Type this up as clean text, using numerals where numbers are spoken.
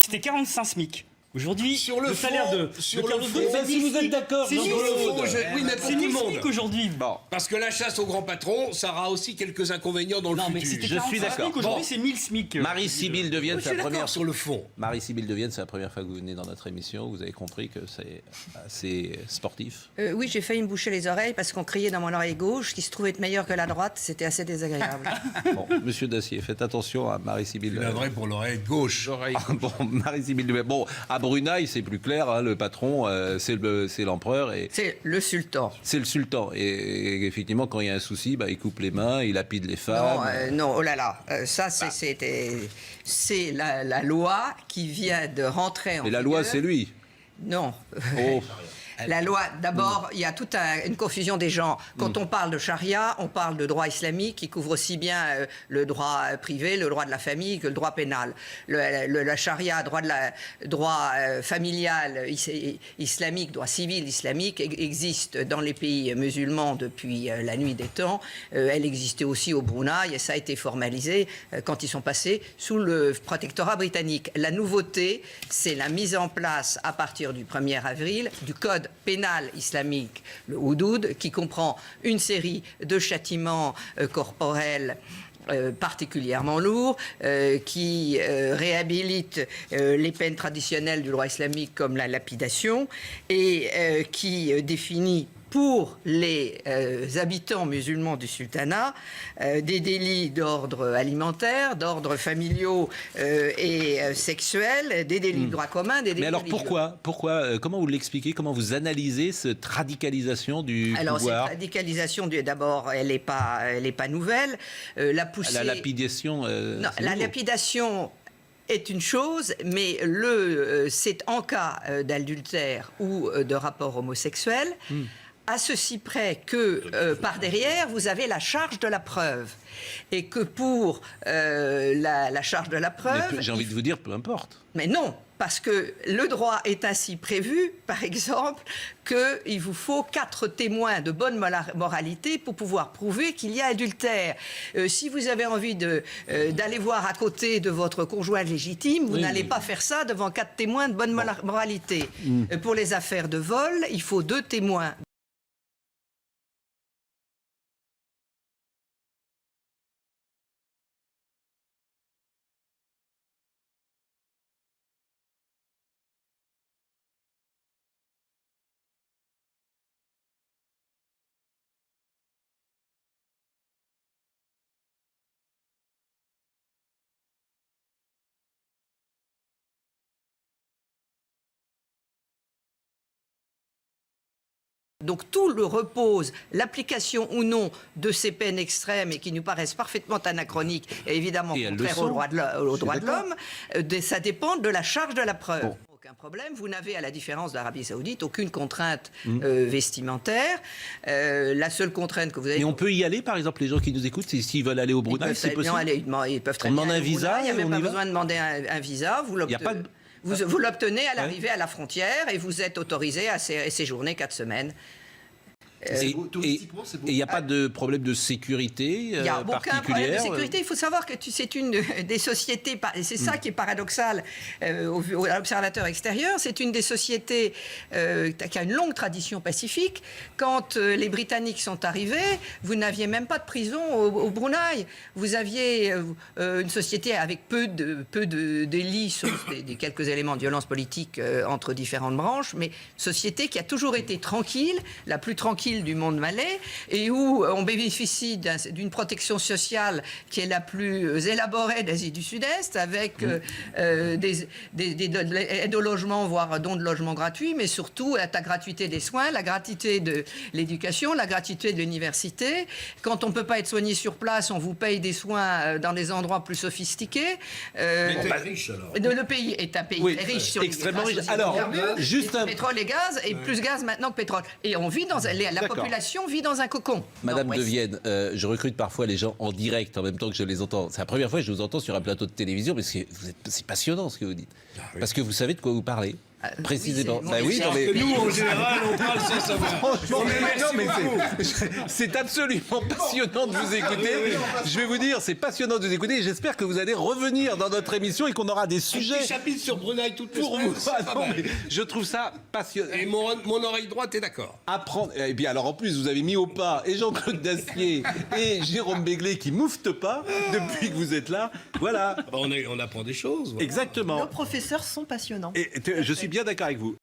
c'était 45 SMIC. Aujourd'hui, Sur le salaire fond, de sur Carlos le Ghosn, fond, c'est si 1000 vous êtes SMIC. d'accord, C'est donc, 1000 sur le fond, SMIC. oui, mais pour C'est tout 1000 le monde. SMIC aujourd'hui. Bon, Parce que la chasse aux grands patrons, ça aura aussi quelques inconvénients dans le Non, mais futur. c'était Je suis 45 d'accord. SMIC, aujourd'hui, Bon. c'est 1000 SMIC. Marie-Sybille de Vienne, Je c'est suis la première. d'accord sur le fond. Marie-Sybille de Vienne, c'est la première fois que vous venez dans notre émission. Vous avez compris que c'est assez sportif. Oui, j'ai failli me boucher les oreilles parce qu'on criait dans mon oreille gauche, qui se trouvait être meilleur que la droite. C'était assez désagréable. Bon, Monsieur Dacier, faites attention à Marie-Sybille. C'est vrai pour l'oreille gauche. Bon, Marie-Sybille de Vienne. Bon, à Brunei, c'est plus clair. Hein, le patron, c'est l'empereur et C'est le sultan. c'est le sultan. Et effectivement, quand il y a un souci, bah, il coupe les mains, il lapide les femmes. Non, oh là là, ça c'est la loi qui vient de rentrer en Mais la vigueur. loi, c'est lui. Non. Oh. La loi, d'abord, il y a toute une confusion des gens. Quand on parle de charia, on parle de droit islamique qui couvre aussi bien le droit privé, le droit de la famille que le droit pénal. La charia, droit familial islamique, droit civil islamique, existe dans les pays musulmans depuis la nuit des temps. Elle existait aussi au Brunei et ça a été formalisé quand ils sont passés sous le protectorat britannique. La nouveauté, c'est la mise en place à partir du 1er avril du code pénal islamique, le Houdoud, qui comprend une série de châtiments corporels particulièrement lourds, qui réhabilitent les peines traditionnelles du droit islamique comme la lapidation et qui définit pour les habitants musulmans du sultanat des délits d'ordre alimentaire, d'ordre familiaux et sexuels, des délits de droit commun, des délits Mais alors religieux. pourquoi comment vous l'expliquez, comment vous analysez cette radicalisation du pouvoir? Cette radicalisation, d'abord, elle n'est pas nouvelle. La poussée... La lapidation, Non, c'est la nouveau. lapidation est une chose, mais c'est en cas d'adultère ou de rapport homosexuel, à ceci près que par derrière, vous avez la charge de la preuve. Et que pour la charge de la preuve... J'ai envie de vous dire, peu importe. Mais non, parce que le droit est ainsi prévu, par exemple, qu'il vous faut 4 témoins de bonne moralité pour pouvoir prouver qu'il y a adultère. Si vous avez envie d'aller voir à côté de votre conjoint légitime, vous n'allez pas faire ça devant 4 témoins de bonne moralité. Pour les affaires de vol, il faut 2 témoins. Donc tout le repose, l'application ou non de ces peines extrêmes et qui nous paraissent parfaitement anachroniques et évidemment Et elles le contraires aux sont. droits de l'homme, ça dépend de la charge de la preuve. Bon. Aucun problème, vous n'avez, à la différence d'Arabie Saoudite, aucune contrainte vestimentaire. La seule contrainte que vous avez... Mais on peut y aller, par exemple, les gens qui nous écoutent, s'ils veulent aller au Brunei, c'est possible. Ils peuvent très On bien demande aller un au visa Brunei, il n'y a et même on pas y va besoin de demander un visa. Vous Il y a pas de- vous l'obtenez à l'arrivée à la frontière et vous êtes autorisé à séjourner 4 semaines. Et il n'y a pas de problème de sécurité Il n'y a aucun problème de particulière sécurité. Il faut savoir que c'est une des sociétés, et c'est ça qui est paradoxal à l'observateur extérieur, c'est une des sociétés qui a une longue tradition pacifique. Quand les Britanniques sont arrivés, vous n'aviez même pas de prison au Brunei. Vous aviez une société avec peu de délits, sauf des quelques éléments de violence politique entre différentes branches, mais société qui a toujours été tranquille, la plus tranquille du monde malais, et où on bénéficie d'une protection sociale qui est la plus élaborée d'Asie du Sud-Est, avec des aides au logement, voire dons de logement gratuits, mais surtout la gratuité des soins, la gratuité de l'éducation, la gratuité de l'université. Quand on ne peut pas être soigné sur place, on vous paye des soins dans des endroits plus sophistiqués. Riche, alors. Le pays est un pays très riche sur extrêmement les riche. grâce aux Alors, hydrocarbures, juste un... pétrole et gaz, et plus gaz maintenant que pétrole. Et on vit dans la D'accord. population vit dans un cocon. Madame Nord-Ouest. de Vienne, je recrute parfois les gens en direct en même temps que je les entends. C'est la première fois que je vous entends sur un plateau de télévision, mais c'est passionnant ce que vous dites. Parce que vous savez de quoi vous parlez. Précisément. Oui, Bah oui, non, Alors mais que nous, en général, on parle sans savoir. franchement, Merci non, mais beaucoup. c'est absolument passionnant de vous écouter. Je vais vous dire, c'est passionnant de vous écouter. Et j'espère que vous allez revenir dans notre émission et qu'on aura des Un sujets petit chapitre sur Brunei toutes les pour semaines, vous. c'est Ah pas non, mal. mais je trouve ça passionnant. Et mon oreille droite est d'accord. Apprendre. Et bien alors en plus vous avez mis au pas et Jean-Claude Dacier et Jérôme Béglé qui mouftent pas depuis que vous êtes là. Voilà. On apprend des choses. voilà. Exactement. Nos professeurs sont passionnants. Et je suis bien d'accord avec vous.